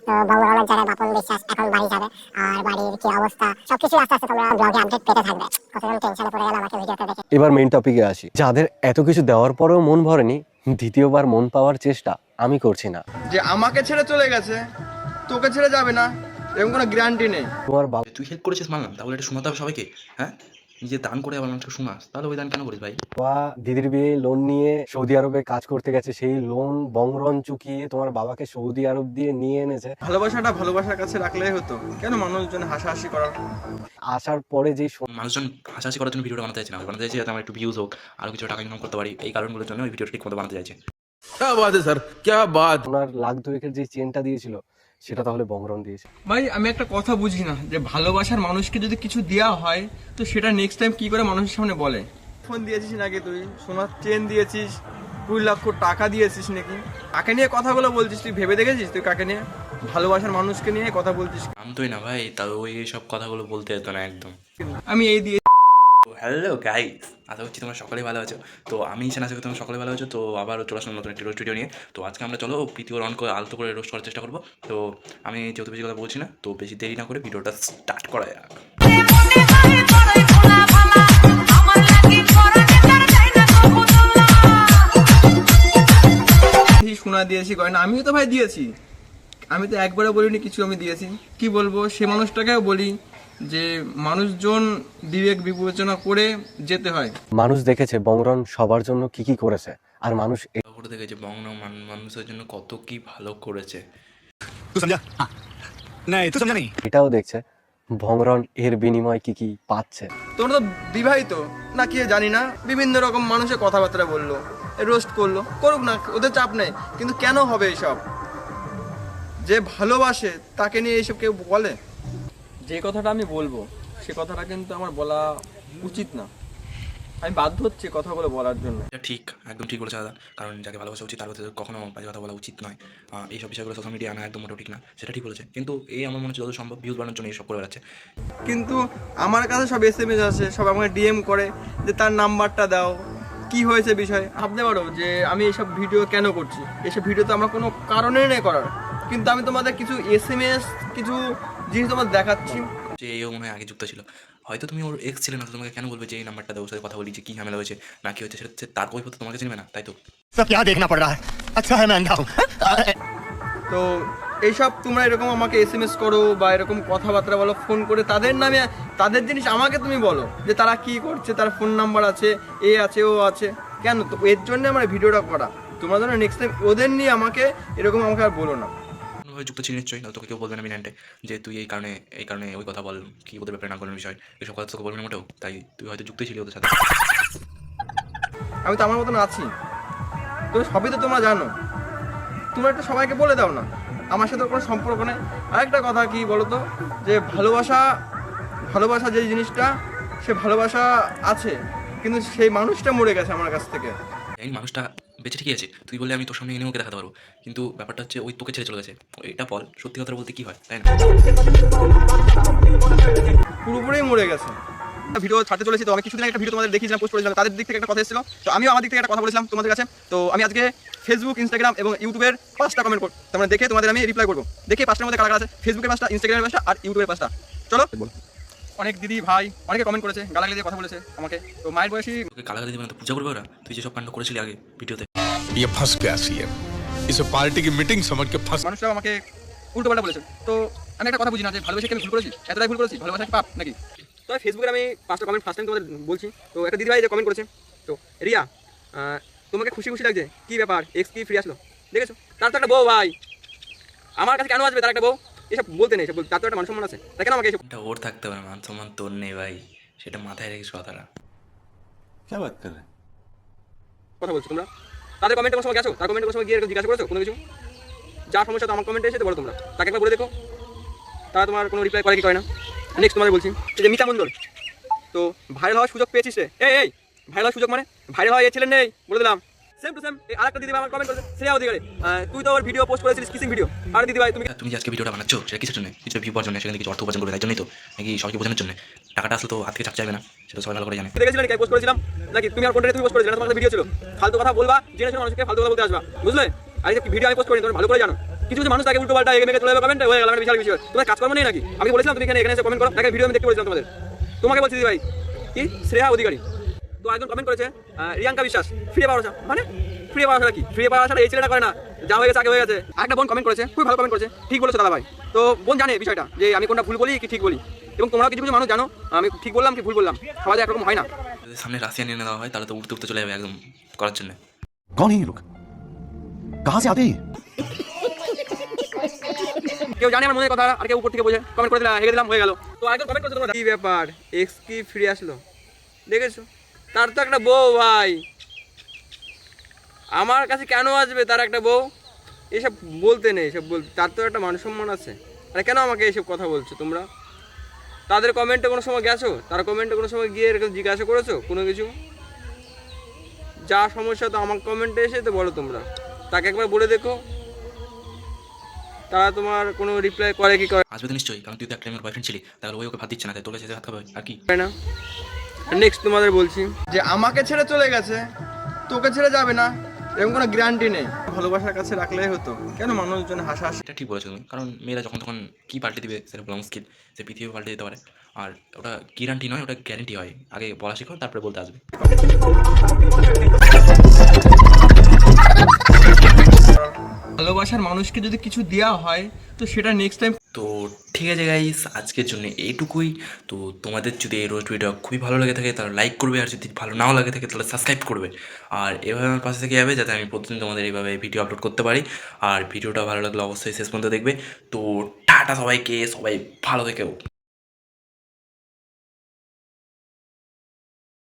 তো বঙ্গরমের জায়গায় বাপন বিশ্বাস এখন বাড়ি যাবে, আর বাড়ির কি অবস্থা সবকিছু আস্তে আস্তে তোমরা ব্লগে আপডেট পেতে থাকবে। কতজন টেনশনে পড়ে গেল আমাকে ভিডিওতে দেখে। এবার মেইন টপিকে আসি। যাদের এত কিছু দেওয়ার পরেও মন ভরেনি, দ্বিতীয়বার মন পাওয়ার চেষ্টা আমি করছি না। যে আমাকে ছেড়ে চলে গেছে, তোকে ছেড়ে যাবে না এরকম কোনো গ্যারান্টি নেই। তোমার বাবা তুই হেল্প করেছিস মানলাম, তাহলে এটা শোনাতে হবে সবাইকে। হ্যাঁ, নিজে দান করে আবার মানুষকে শোনাস, তাহলে ওই দান কেন করিস ভাই? দিদির বিয়ে লোন নিয়ে সৌদি আরবে কাজ করতে গেছে, সেই লোন বংরন চুকিয়ে তোমার বাবাকে সৌদি আরব দিয়ে নিয়ে এনেছে। ভালোবাসাটা ভালোবাসার কাছে রাখলেই হতো, কেন মানুষজন হাসাহাসি করার? আসার পরে যেই মানুষজন হাসাহাসি করার জন্য ভিডিওটা বানাতে চাইছে না, বানাতে চাইছে যাতে আমার একটু ভিউজ হোক, আরো কিছু টাকা ইনকাম করতে পারি, এই কারণগুলোর জন্য ওই ভিডিওটা ঠিক মতো বানাতে চাইছে। क्या बात है सर, क्या बात। ওনার লাখ দুয়েকের যে চেনটা দিয়েছিল সেটা তাহলে বংরন দিয়েছে। ভাই আমি একটা কথা বুঝি না, যে ভালোবাসার মানুষকে যদি কিছু দেওয়া হয় তো সেটা নেক্সট টাইম কি করে মানুষের সামনে বলে? ফোন দিয়েছিস নাকি তুই? সোনার চেন দিয়েছিস, 2 লক্ষ টাকা দিয়েছিস নাকি? কাকে নিয়ে কথাগুলো বলছিস তুই? ভেবে দেখেছিস তুই কাকে নিয়ে? ভালোবাসার মানুষকে নিয়ে কথা বলছিস? আমতোই না ভাই, তাও ওই সব কথাগুলো বলতে যেত না একদম। আমি এই দিয়ে হ্যালো গাইস, আশা করছি তোমরা সকলেই ভালো আছো। তো আমি ইচ্ছা আশা করি তোমরা সকলে ভালো আছো। তো আবার চলে আসলাম নতুন একটি রোস্ট ভিডিও নিয়ে। তো আজকে আমরা চলো প্রীতি অন করে আলতো করে রোস্ট করার চেষ্টা করবো। তো আমি যেহেতু বেশি কথা বলছি না, তো বেশি দেরি না করে ভিডিওটা স্টার্ট করা যাক। শোনা দিয়েছি গয়না, আমিও তো ভাই দিয়েছি। আমি তো একবারও বলিনি কিছু, আমি দিয়েছি। কি বলবো, সে মানুষটাকেও বলি যে মানুষজন বিবেক বিবেচনা করে যেতে হয়। মানুষ দেখেছে বংরন সবার জন্য কি কি করেছে, আর মানুষ খবর দেখেছে বঙ্গ মানুষের জন্য কত কি ভালো করেছে। तू समझा? हाँ। नहीं तू समझा नहीं। এটাও দেখছে বংরন এর বিনিময়ে কি কি পাচ্ছে। তোমরা তো বিবাহিত না কি জানি না, বিভিন্ন রকম মানুষের কথাবার্তা বললো, রোস্ট করলো, করুক না, ওদের চাপ নেই। কিন্তু কেন হবে এইসব? যে ভালোবাসে তাকে নিয়ে এইসব কেউ বলে? যে কথাটা আমি বলবো সে কথাটা কিন্তু আমার বলা উচিত না, আমি বাধ্য হচ্ছি কথাগুলো বলার জন্য। এটা ঠিক, একদম ঠিক বলেছে দাদা। কারণ যাকে ভালোবাসা উচিত তার হচ্ছে কখনো বাজে কথা বলা উচিত নয়। এইসব বিষয়গুলো সোশ্যাল মিডিয়া আনা একদম মোটেও ঠিক না, সেটা ঠিক বলেছে। কিন্তু এই আমার মনে হচ্ছে যত সম্ভব ভিউজ বাড়ানোর জন্য এইসব করে বেড়াচ্ছে। কিন্তু আমার কাছে সব এসএমএস আসে, সব আমাকে ডিএম করে যে তার নাম্বারটা দাও, কি হয়েছে বিষয়। ভাবতে পারো যে আমি এইসব ভিডিও কেন করছি? এইসব ভিডিও তো আমার কোনো কারণে নেই করার, কিন্তু আমি তোমাদের কিছু এসএমএস, কিছু জিনিস তোমাদের দেখাচ্ছি। যে এও মনে হয় আগে যুক্ত ছিল, হয়তো তুমি ওর এক্স ছিলে না, তো তোমাকে কেন বলবে যে এই নাম্বারটা দাও, ওর সাথে কথা বলি, যে কী ঝামেলা হয়েছে না কি হয়েছে, সেটা হচ্ছে তার কৈফিয়ত তোমাকে চিনবে না, তাই তো? सब क्या देखना पड़ रहा है? अच्छा है मैं अंधा हूँ। তো এইসব তোমরা এরকম আমাকে এসএমএস করো বা এরকম কথাবার্তা বলো, ফোন করে তাদের নামে তাদের জিনিস আমাকে তুমি বলো যে তারা কি করছে, তার ফোন নাম্বার আছে, এ আছে, ও আছে। কেন? তো এর জন্য আমার ভিডিওটা করা। তোমরা যেন নেক্সট টাইম ওদের নিয়ে আমাকে এরকম আমাকে আর বলো না। কোনোভাবে যুক্ত ছিল নিশ্চয়ই, না তোকে কেউ বলবে না মিনান্টে যে তুই এই কারণে ওই কথা বল, কি ওদের ব্যাপারে না করার বিষয়, এসব কথা তোকে বলবে না মোটেও। তাই তুই হয়তো যুক্তই ছিলি ওদের সাথে। আমি তো আমার মতন আছি, তো সবই তো তোমরা জানো। তোমরা একটু সবাইকে বলে দাও না, আমার সাথে কোনো সম্পর্ক নেই। আরেকটা কথা কি বলো তো, যে ভালোবাসা যে জিনিসটা, সে ভালোবাসা আছে, কিন্তু সেই মানুষটা মরে গেছে আমার কাছ থেকে। এই মানুষটা বেঁচে ঠিকই আছে, তুই বললে আমি তোর সামনে এনে ওকে দেখাতে পারবো, কিন্তু ব্যাপারটা হচ্ছে ওই তোকে ছেড়ে চলে গেছে। এটা বল সত্যি কথা বলতে কি হয়, তাই না? পুরোপুরি মরে গেছে। ভিডিও ছাড়তে চলেছি, তো আমি কিছুদিন একটা ভিডিও তোমাদের দেখিয়েছিলাম, পোস্ট করেছিলাম, তাদের দিক থেকে একটা কথা এসেছিল, তো আমিও আমার দিক থেকে একটা কথা বলেছিলাম তোমাদের কাছে। তো আমি আজকে ফেসবুক, ইনস্টাগ্রাম এবং ইউটিউবের 5টা কমেন্ট করব, তার মানে দেখে তোমাদের আমি রিপ্লাই করবো। দেখে 5টার মধ্যে কারা কারা আছে, ফেসবুকের 5টা, ইনস্টাগ্রামের 5টা আর ইউটিউবের 5টা। চলো। অনেক দিদি ভাই অনেকে কমেন্ট করেছে, গালাগালি দিয়ে কথা বলেছে আমাকে। তো মায়ের বয়সী তোকে গালাগালি দিবে না তো পূজা করবে ওরা? তুই যেসব কাণ্ড করেছিলি আগে ভিডিওতে। ये फंस गया सीएम, इसे पार्टी की मीटिंग समझ के फंस। মানুষরাও আমাকে উল্টোপাল্টা বলেছে। তো আমি একটা কথা বুঝি না, যে ভালোবেসে কি আমি ভুল করেছি? এতটাই ভুল করেছি? ভালোবাসা কি পাপ নাকি? তো ফেসবুকে আমি 5টা কমেন্ট ফার্স্ট টাইম তোমাদের বলছি। তো একটা দিদিভাই যে কমেন্ট করেছে, তো রিয়া তোমাকে খুশি খুশি লাগছে, কি ব্যাপার, এক্স কি ফ্রি আসলো? দেখেছো, তার তো একটা বউ ভাই, আমার কাছে কেন আসবে তার একটা বউ? এসব বলতে নেই, এসব তার তো একটা মান সম্মান আছে, তাই কেন আমাকে এসব এটা ওর থাকতে পারে, মান সম্মান তোর নেই ভাই, সেটা মাথায় রেখিস কথাটা। क्या बात कर रहे हैं? কথা বলছো তোমরা? তাদের কমেন্টে কোনো সময় গেছো? তার কমেন্টে কোনো সময় গিয়ে জিজ্ঞাসা করেছো কোনো কিছু? যা সমস্যা তো আমার কমেন্টে এসে বলো তোমরা, তাকে একবার বলে দেখো, তারা তোমার কোনো রিপ্লাই করে কি করে না। নেক্সট তোমাদের বলছি, এই যে মিতা মণ্ডল, তো ভাইরাল হওয়ার সুযোগ পেয়েছিস রে। এই ভাইরাল হওয়ার সুযোগ মানে ভাইরাল হওয়া এই ছেলে নেই, বলে দিলাম। সেম টু সেম এই আরেকটা দিদি আমার কমেন্ট করেছে, শ্রেয়া অধিকারী, তুই তো ওর ভিডিও পোস্ট করেছিলিস, কিসিং ভিডিও। আর দিদি ভাই তুমি যে আজকে ভিডিওটা বানাচ্ছো সেটা কিসের জন্য? কিছু ভিউ পাওয়ার জন্য, সেখানে কিছু অর্থ উপার্জন করবে তাই জন্যই তো, নাকি সবাইকে বোঝানোর জন্য? টাকাটা আসলে তো হাত থেকে চাপতে যাবে না, সেটা সবাই ভালো করে জানে। দেখেছিলে নাকি পোস্ট করেছিলাম, নাকি তুমি আর কোনটা তুমি পোস্ট করেছিলে? তোমার ভিডিও ছিল। ফালতু কথা বলবা, জেনে শুনে মানুষকে ফালতু কথা বলতে আসবা, বুঝলে? আর এই ভিডিও আমি পোস্ট করিনি, তোমরা ভালো করে জানো। কিছু কিছু মানুষ তাকে উল্টো পাল্টা এগিয়ে চলে যাবে কমেন্টে হয়ে গেল, আমার বিশাল বিষয়। তোমার কাজকর্ম নেই নাকি? আমি বলেছিলাম তুমি এখানে এসে কমেন্ট করো, তাকে ভিডিও আমি দেখতে বলেছিলাম তোমাকে বলছি দিদি ভাই কি শ্রেয়া অধিকারী। তো একজন কমেন্ট করেছে রিয়াঙ্কা বিশ্বাস ফিরে পাওয়ার আশা, মানে ফিরে পাওয়ার আশা কি? ফিরে পাওয়ার আশাটা এই ছেলেটা করে না, যা হয়ে গেছে আগে হয়ে গেছে। একটা বোন কমেন্ট করেছে, খুবই ভালো কমেন্ট করেছে, ঠিক বলেছো দাদা ভাই। তো বোন জানে বিষয়টা যে আমি কোনটা ভুল বলি কি ঠিক বলি, এবং তোমরা কিছু কিছু মানুষ জানো আমি ঠিক বললাম কি ভুল বললাম, সবাই একরকম হয় না। যদি সামনে রাশিয়া নিয়ে দেওয়া হয় তাহলে তো উঠতে উঠতে চলে যাবে একদম করার জন্য। कौन है ये लोग कहां से आते हैं ये? কেউ জানে আমার মনের কথা, আর কেউ উপর থেকে বোঝে, কমেন্ট করে দিলাম হেগে দিলাম হয়ে গেল। তো একজন কমেন্ট করেছে তোমরা কি ব্যাপার এক্স কি ফিরে আসলো, দেখেছো? তার তো একটা বউ ভাই, আমার কাছে কেন আসবে তার একটা বউ? এসব বলতে নেই, এসব বলতে, তার তো একটা মান সম্মান আছে। আরে কেন আমাকে এসব কথা বলছো তোমরা? তাদের কমেন্টে কোনো সময় গেছো? তার কমেন্টে কোনো সময় গিয়ে এরকম জিজ্ঞাসা করেছো কোনো কিছু? যা সমস্যা তো আমার কমেন্টে এসে তো বলো তোমরা, তাকে একবার বলে দেখো, তারা তোমার কোনো রিপ্লাই করে কি করে আসবে তো নিশ্চয়ই, কারণ তুই তো একটা টাইমের বয়ফ্রেন্ড ছিলি, তাহলে ওই ওকে ভাত দিচ্ছে না, তাই তোর কাছে ভাত খাবে আর কি। না। নেক্সট তোমাদের বলছি যে আমাকে ছেড়ে চলে গেছে, তোকে ছেড়ে যাবে না এরকম কোনো গ্যারান্টি নেই। ভালোবাসার কাছে রাখলেই হতো, কেন মানুষজন হাসাহাসি? এটা ঠিক বলেছো তুমি, কারণ মেয়েরা যখন তখন কী পাল্টে দিবে সেটা বলা মুশকিল, সে পৃথিবী পাল্টে দিতে পারে। আর ওটা গ্যারান্টি নয়, ওটা গ্যারান্টি হয়। আগে বলা শেখো, তারপরে বলতে আসবে। ভালোবাসার মানুষকে যদি কিছু দেওয়া হয় তো সেটা নেক্সট টাইম। তো ঠিক আছে গাইস, আজকের জন্য এইটুকুই। তো তোমাদের যদি এই রোজ ভিডিও খুবই ভালো লেগে থাকে তাহলে লাইক করবে, আর যদি ভালো নাও লাগে থাকে তাহলে সাবস্ক্রাইব করবে। আর এভাবে আমার পাশে থেকে যাবে যাতে আমি প্রতিদিন তোমাদের এইভাবে ভিডিও আপলোড করতে পারি। আর ভিডিওটা ভালো লাগলে অবশ্যই শেষ পর্যন্ত দেখবে। তো টাটা সবাইকে, সবাই ভালো থেকেও।